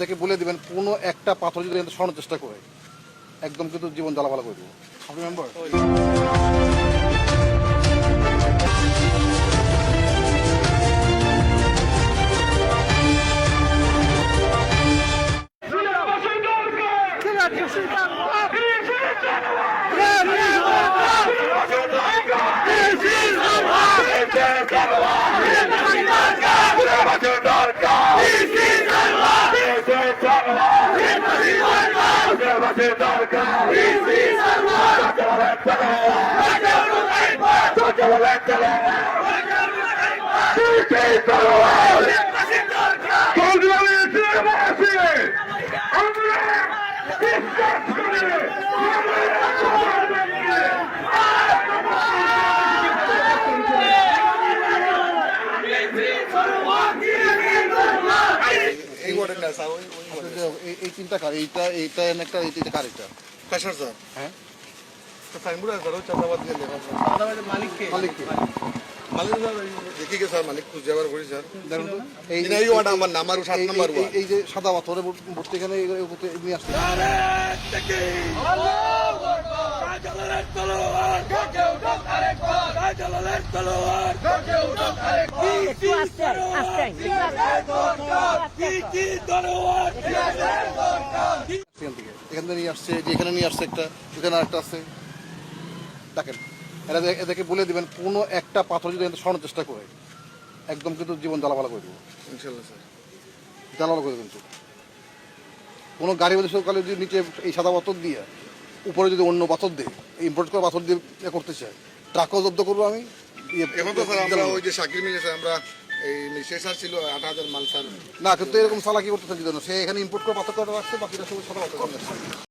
এদেরকে বলে দিবেন কোনো একটা পাথর যদি এখানে সরানোর চেষ্টা করে একদম কিন্তু জীবন জ্বালাপালা করে দেবো। আপনি মেম্বার এই তিনটা কার এইটা এইটা একটা এইটা কার এটা কাশার স্যার হ্যাঁ সাইনবোর্ড আছে স্যার চাঁদাবাদ গেলে মালিককে মালিক দেখি গে স্যার মালিক খুঁজে যাবার করি স্যার দেখুন তো এই ওয়ার্ড আমার নাম আর 7 নম্বর ওয়ার্ড এই যে সাদা পাথরে ভর্তি এখানে নিয়ে আসছে এখান থেকে নিয়ে আসছে যে এখানে নিয়ে আসছে একটা এখানে আরেকটা আছে দেখেন এদেরকে বলে দিবেন কোনো একটা পাথর যদি এখানে সরানোর চেষ্টা করে একদম কিন্তু জীবন জ্বালাপালা করে দেবো ইনশাআল্লাহ স্যার জ্বালাপালা করে কিন্তু কোনো গাড়ি মধ্যে সকালে যদি নিচে এই সাদা পাথর দিয়ে উপরে যদি অন্য পাথর দিয়ে ইম্পোর্ট করা পাথর দিয়ে করতে চায় ট্রাকও জব্দ করবো আমি এখন তো স্যার আমরা ওই যে শাকির মিলে আমরা এই শেষ আর ছিল 8000 মাল স্যার না কিন্তু এরকম চালাকি করতে চাই সে এখানে ইম্পোর্ট করে পাথর করে রাখছে বাকিটা সব সাদা পাথর